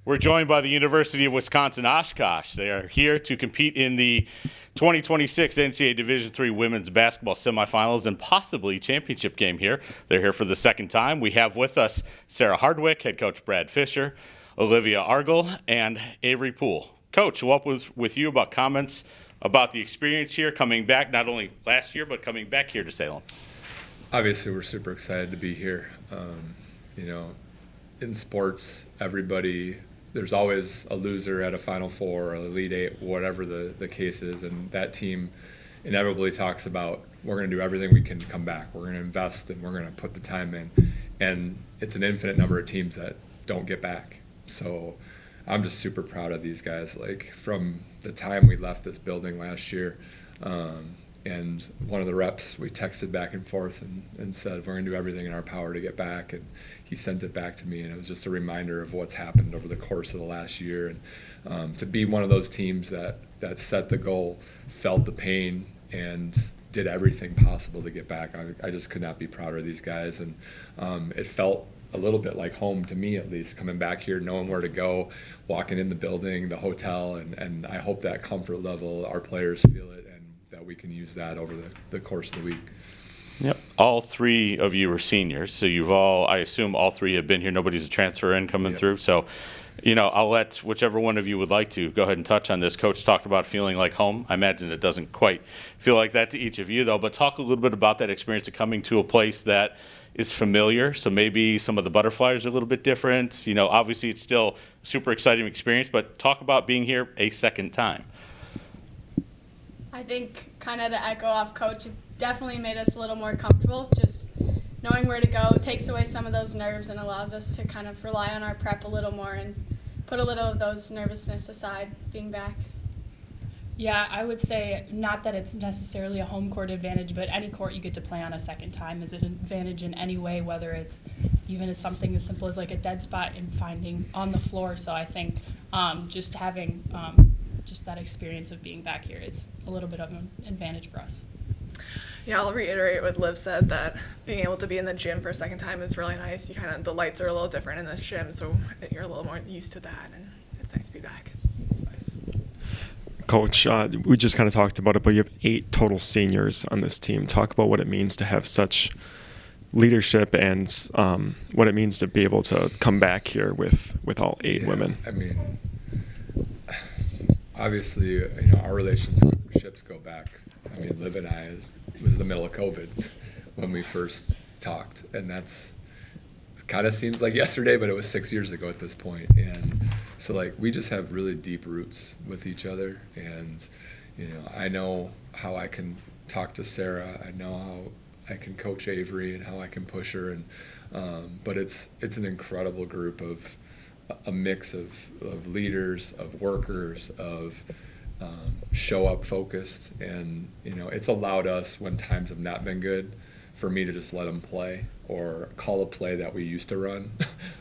We're joined by the University of Wisconsin-Oshkosh. They are here to compete in the 2026 NCAA Division III women's basketball semifinals and possibly championship game here. They're here for the second time. We have with us Sarah Hardwick, head coach Brad Fisher, Olivia Argel, and Avery Poole. Coach, what was with you about comments about the experience here, coming back not only last year but coming back here to Salem? Obviously, we're super excited to be here. In sports, there's always a loser at a Final Four or Elite Eight, whatever the case is, and that team inevitably talks about, we're going to do everything we can to come back. We're going to invest and we're going to put the time in. And it's an infinite number of teams that don't get back. So I'm just super proud of these guys. Like, from the time we left this building last year, and one of the reps, we texted back and forth and said, we're going to do everything in our power to get back. And he sent it back to me, and it was just a reminder of what's happened over the course of the last year. And to be one of those teams that set the goal, felt the pain, and did everything possible to get back, I just could not be prouder of these guys. And it felt a little bit like home to me, at least, coming back here, knowing where to go, walking in the building, the hotel, and I hope that comfort level, our players feel it, and that we can use that over the course of the week. Yep. All three of you are seniors, so I assume all three have been here. Nobody's a transfer in coming through. So, I'll let whichever one of you would like to go ahead and touch on this. Coach talked about feeling like home. I imagine it doesn't quite feel like that to each of you, though, but talk a little bit about that experience of coming to a place that is familiar. So maybe some of the butterflies are a little bit different. Obviously it's still a super exciting experience, but talk about being here a second time. I think, kind of to echo off Coach, it definitely made us a little more comfortable. Just knowing where to go takes away some of those nerves and allows us to kind of rely on our prep a little more and put a little of those nervousness aside being back. Yeah, I would say not that it's necessarily a home court advantage, but any court you get to play on a second time is an advantage in any way, whether it's even as something as simple as like a dead spot and finding on the floor. So I think just having just that experience of being back here is a little bit of an advantage for us. Yeah, I'll reiterate what Liv said, that being able to be in the gym for a second time is really nice. The lights are a little different in this gym, so you're a little more used to that, and it's nice to be back. Coach, we just kind of talked about it, but you have 8 total seniors on this team. Talk about what it means to have such leadership and what it means to be able to come back here with all 8 women. I mean, obviously, our relationships go back. I mean, Liv and I, it was the middle of COVID when we first talked, and that's kind of seems like yesterday, but it was 6 years ago at this point. And so, we just have really deep roots with each other, and I know how I can talk to Sarah. I know how I can coach Avery and how I can push her, and but it's an incredible group of a mix of leaders, of workers, of show up focused, and it's allowed us, when times have not been good, for me to just let them play or call a play that we used to run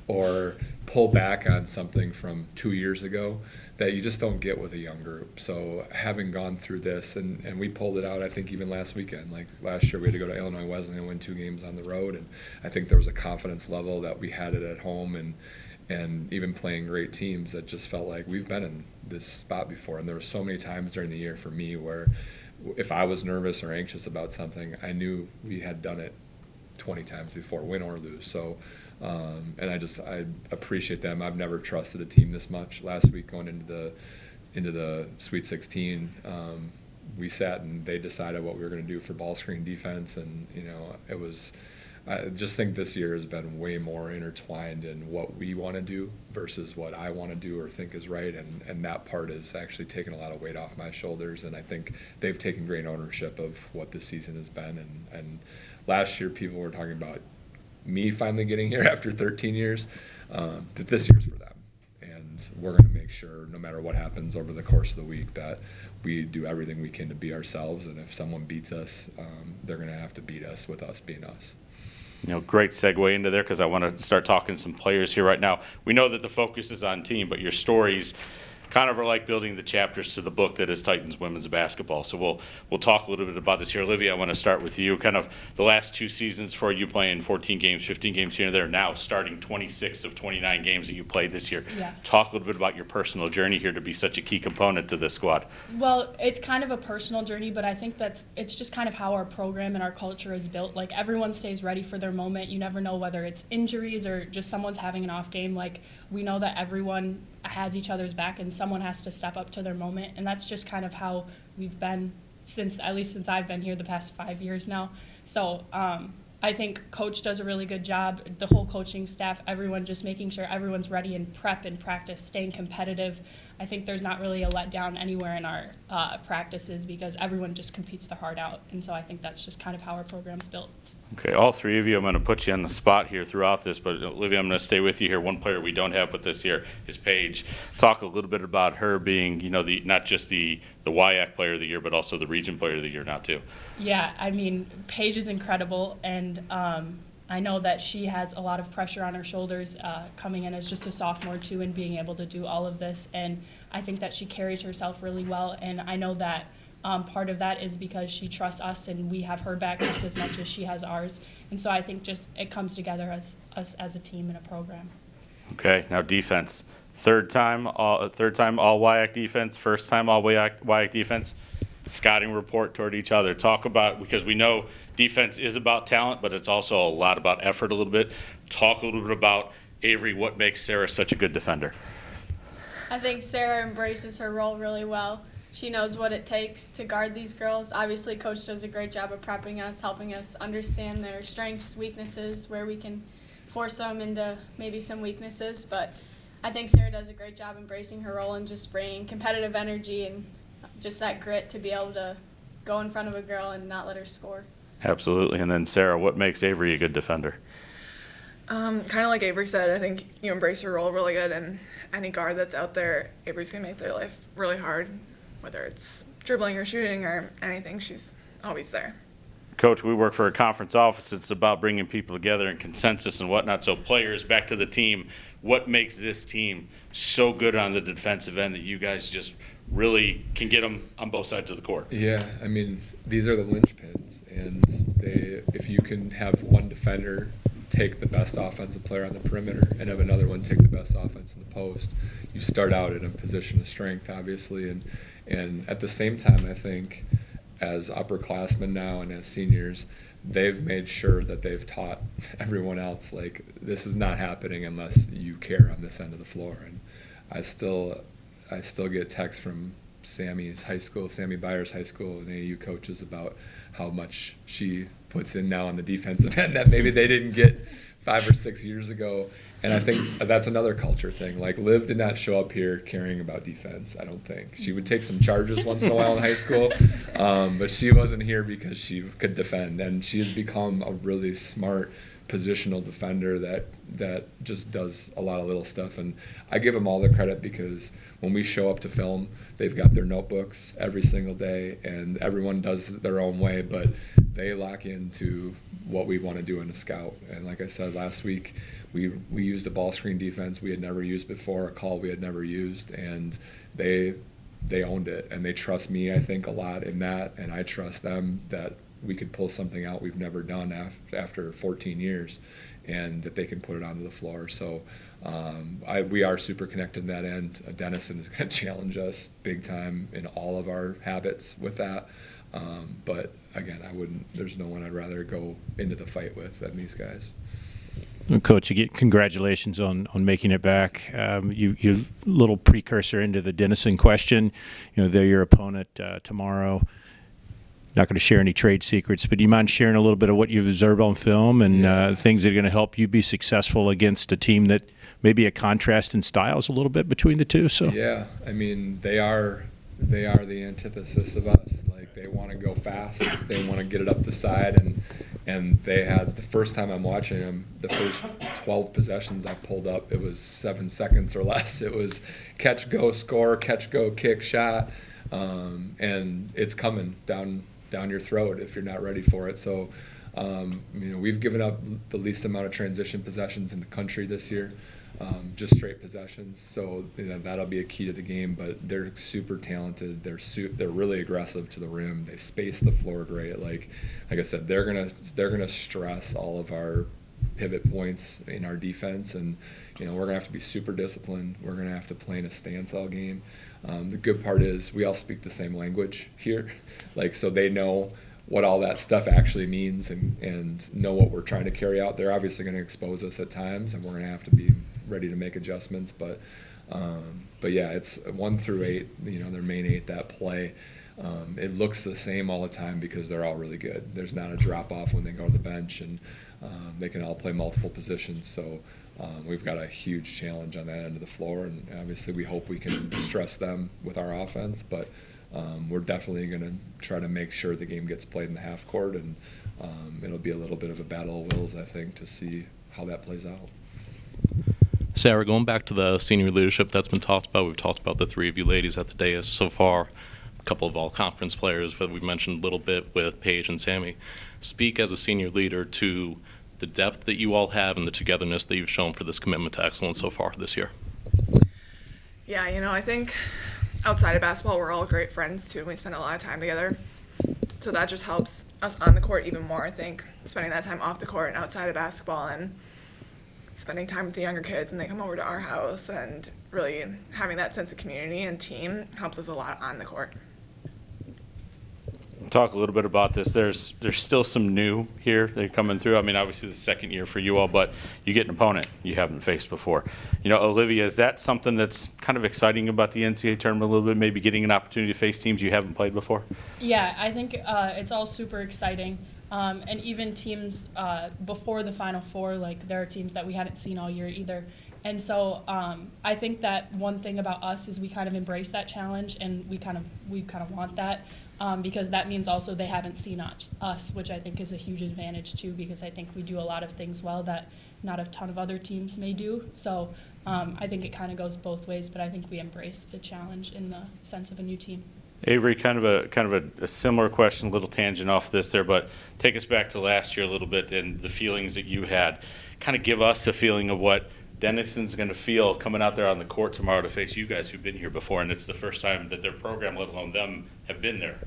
or pull back on something from 2 years ago that you just don't get with a young group. So having gone through this, and we pulled it out, I think, even last weekend. Like last year, we had to go to Illinois Wesleyan and win 2 games on the road, and I think there was a confidence level that we had it at home, and even playing great teams that just felt like we've been in this spot before. And there were so many times during the year for me where if I was nervous or anxious about something, I knew we had done it 20 times before, win or lose. So, and I appreciate them. I've never trusted a team this much. Last week, going into the Sweet 16, we sat and they decided what we were going to do for ball screen defense, and it was. I just think this year has been way more intertwined in what we want to do versus what I want to do or think is right, and that part has actually taken a lot of weight off my shoulders, and I think they've taken great ownership of what this season has been. And last year people were talking about me finally getting here after 13 years, that this year's for them, and we're going to make sure no matter what happens over the course of the week that we do everything we can to be ourselves, and if someone beats us, they're going to have to beat us with us being us. Great segue into there, because I want to start talking some players here right now. We know that the focus is on team, but your stories kind of are like building the chapters to the book that is Titans women's basketball. So we'll talk a little bit about this here. Olivia, I want to start with you. Kind of the last 2 seasons for you playing 14 games, 15 games here and there, now starting 26 of 29 games that you played this year. Yeah. Talk a little bit about your personal journey here to be such a key component to this squad. Well, it's kind of a personal journey, but I think it's just kind of how our program and our culture is built. Like, everyone stays ready for their moment. You never know whether it's injuries or just someone's having an off game. Like, we know that everyone has each other's back and someone has to step up to their moment, and that's just kind of how we've been since I've been here the past 5 years now. So I think Coach does a really good job, the whole coaching staff, everyone just making sure everyone's ready in prep and practice, staying competitive. I think there's not really a letdown anywhere in our practices because everyone just competes their heart out, and so I think that's just kind of how our program's built. Okay, all 3 of you, I'm going to put you on the spot here throughout this, but Olivia, I'm going to stay with you here. One player we don't have with us here is Paige. Talk a little bit about her being, not just the WIAC player of the year, but also the region player of the year now too. Yeah, I mean, Paige is incredible, and I know that she has a lot of pressure on her shoulders coming in as just a sophomore too and being able to do all of this, and I think that she carries herself really well, and I know that part of that is because she trusts us and we have her back just as much as she has ours. And so I think just it comes together as us as a team and a program. Okay, now defense. Third time all WIAC defense, first time all WIAC defense. Scouting report toward each other. Talk about, because we know defense is about talent, but it's also a lot about effort a little bit. Talk a little bit about, Avery, what makes Sarah such a good defender? I think Sarah embraces her role really well. She knows what it takes to guard these girls. Obviously, Coach does a great job of prepping us, helping us understand their strengths, weaknesses, where we can force them into maybe some weaknesses. But I think Sarah does a great job embracing her role and just bringing competitive energy and just that grit to be able to go in front of a girl and not let her score. Absolutely. And then, Sarah, what makes Avery a good defender? Kind of like Avery said, I think you embrace your role really good, and any guard that's out there, Avery's going to make their life really hard. Whether it's dribbling or shooting or anything, she's always there. Coach, we work for a conference office. It's about bringing people together and consensus and whatnot. So players, back to the team, what makes this team so good on the defensive end that you guys just really can get them on both sides of the court? Yeah, I mean, these are the linchpins, and if you can have one defender take the best offensive player on the perimeter and have another one take the best offense in the post, you start out in a position of strength, obviously, and at the same time, I think as upperclassmen now and as seniors, they've made sure that they've taught everyone else, like, this is not happening unless you care on this end of the floor. And I still get texts from Sammy Byers' high school and AAU coaches about how much she puts in now on the defensive end that maybe they didn't get 5 or 6 years ago. And I think that's another culture thing. Like, Liv did not show up here caring about defense, I don't think. She would take some charges once in a while in high school, but she wasn't here because she could defend. And she has become a really smart positional defender that just does a lot of little stuff. And I give them all the credit because when we show up to film, they've got their notebooks every single day, and everyone does it their own way, but they lock into what we want to do in a scout. And like I said last week, we used a ball screen defense we had never used before, a call we had never used, and they owned it. And they trust me, I think, a lot in that, and I trust them that we could pull something out we've never done after 14 years, and that they can put it onto the floor. So we are super connected in that end. Dennison is going to challenge us big time in all of our habits with that. But again, there's no one I'd rather go into the fight with than these guys. Well, Coach, congratulations on making it back. Your little precursor into the Dennison question. They're your opponent tomorrow. Not going to share any trade secrets, but do you mind sharing a little bit of what you've observed on film and things that are going to help you be successful against a team that maybe a contrast in styles a little bit between the two? So yeah, I mean, they are the antithesis of us. Like, they want to go fast, they want to get it up the side, and they had, the first time I'm watching them, the first 12 possessions I pulled up, it was 7 seconds or less. It was catch, go, score, catch, go, kick, shot, and it's coming down your throat if you're not ready for it. So we've given up the least amount of transition possessions in the country this year. just straight possessions. So that'll be a key to the game. But they're super talented. They're really aggressive to the rim. They space the floor great. Like I said, they're gonna stress all of our pivot points in our defense, and we're gonna have to be super disciplined. We're gonna have to play in a stance all game. The good part is we all speak the same language here, so they know what all that stuff actually means and know what we're trying to carry out. They're obviously going to expose us at times, and we're going to have to be ready to make adjustments. But yeah, it's 1 through 8. Their main 8 that play. It looks the same all the time because they're all really good. There's not a drop off when they go to the bench, and they can all play multiple positions. So we've got a huge challenge on that end of the floor, and obviously we hope we can stress them with our offense, but we're definitely going to try to make sure the game gets played in the half court, and it'll be a little bit of a battle of wills, I think, to see how that plays out. Sarah, going back to the senior leadership that's been talked about, we've talked about the 3 of you ladies at the dais so far, a couple of all-conference players, but we've mentioned a little bit with Paige and Sammy. Speak as a senior leader to the depth that you all have and the togetherness that you've shown for this commitment to excellence so far this year. Yeah, I think outside of basketball, we're all great friends too. We spend a lot of time together. So that just helps us on the court even more, I think, spending that time off the court and outside of basketball and spending time with the younger kids, and they come over to our house, and really having that sense of community and team helps us a lot on the court. Talk a little bit about this. There's still some new here that are coming through. I mean, obviously the second year for you all, but you get an opponent you haven't faced before. Olivia, is that something that's kind of exciting about the NCAA tournament a little bit, maybe getting an opportunity to face teams you haven't played before? Yeah, I think it's all super exciting. And even teams before the Final Four, there are teams that we hadn't seen all year either. And so I think that one thing about us is we kind of embrace that challenge, and we kind of want that. Because that means also they haven't seen us, which I think is a huge advantage too, because I think we do a lot of things well that not a ton of other teams may do. So I think it kind of goes both ways, but I think we embrace the challenge in the sense of a new team. Avery, kind of a similar question, a little tangent off this there, but take us back to last year a little bit and the feelings that you had. Kind of give us a feeling of what Denison's going to feel coming out there on the court tomorrow to face you guys who've been here before, and it's the first time that their program, let alone them, have been there.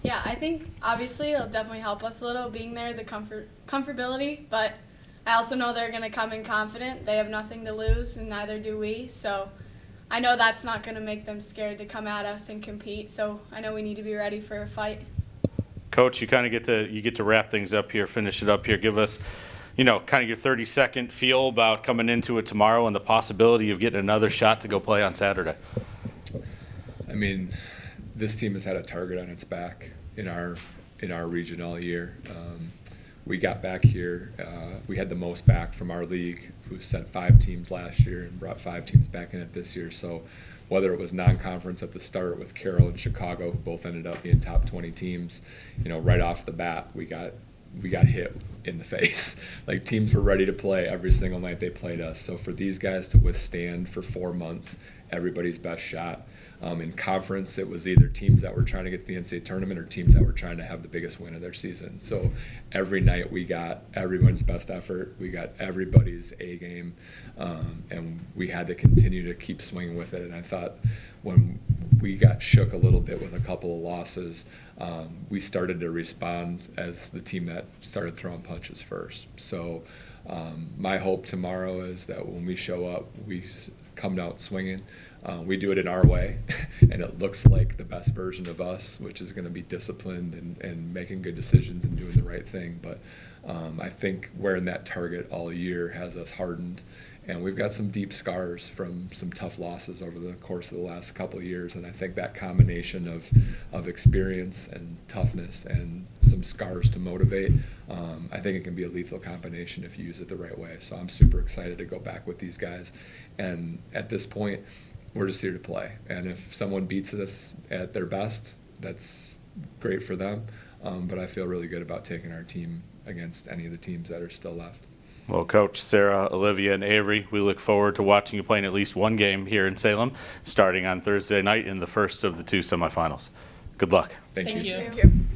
Yeah, I think obviously it'll definitely help us a little being there, the comfortability, but I also know they're going to come in confident. They have nothing to lose, and neither do we. So I know that's not going to make them scared to come at us and compete. So I know we need to be ready for a fight. Coach, you kind of get to wrap things up here, finish it up here. Give us, kind of your 30-second feel about coming into it tomorrow and the possibility of getting another shot to go play on Saturday. I mean, this team has had a target on its back in our region all year. We got back here. We had the most back from our league, who sent 5 teams last year and brought 5 teams back in it this year. So whether it was non-conference at the start with Carroll and Chicago, who both ended up being top 20 teams, right off the bat, we got hit in the face. Teams were ready to play every single night they played us. So for these guys to withstand for 4 months everybody's best shot. In conference, it was either teams that were trying to get to the NCAA tournament or teams that were trying to have the biggest win of their season. So every night we got everyone's best effort. We got everybody's A game, and we had to continue to keep swinging with it. And I thought when we got shook a little bit with a couple of losses, we started to respond as the team that started throwing punches first. So my hope tomorrow is that when we show up, we come out swinging. We do it in our way, and it looks like the best version of us, which is going to be disciplined and making good decisions and doing the right thing. But I think wearing that target all year has us hardened, and we've got some deep scars from some tough losses over the course of the last couple of years. And I think that combination of experience and toughness and some scars to motivate, I think it can be a lethal combination if you use it the right way. So I'm super excited to go back with these guys. And at this point, we're just here to play. And if someone beats us at their best, that's great for them. But I feel really good about taking our team against any of the teams that are still left. Well, Coach, Sarah, Olivia, and Avery, we look forward to watching you play in at least one game here in Salem, starting on Thursday night in the first of the 2 semifinals. Good luck. Thank you. Thank you. Thank you.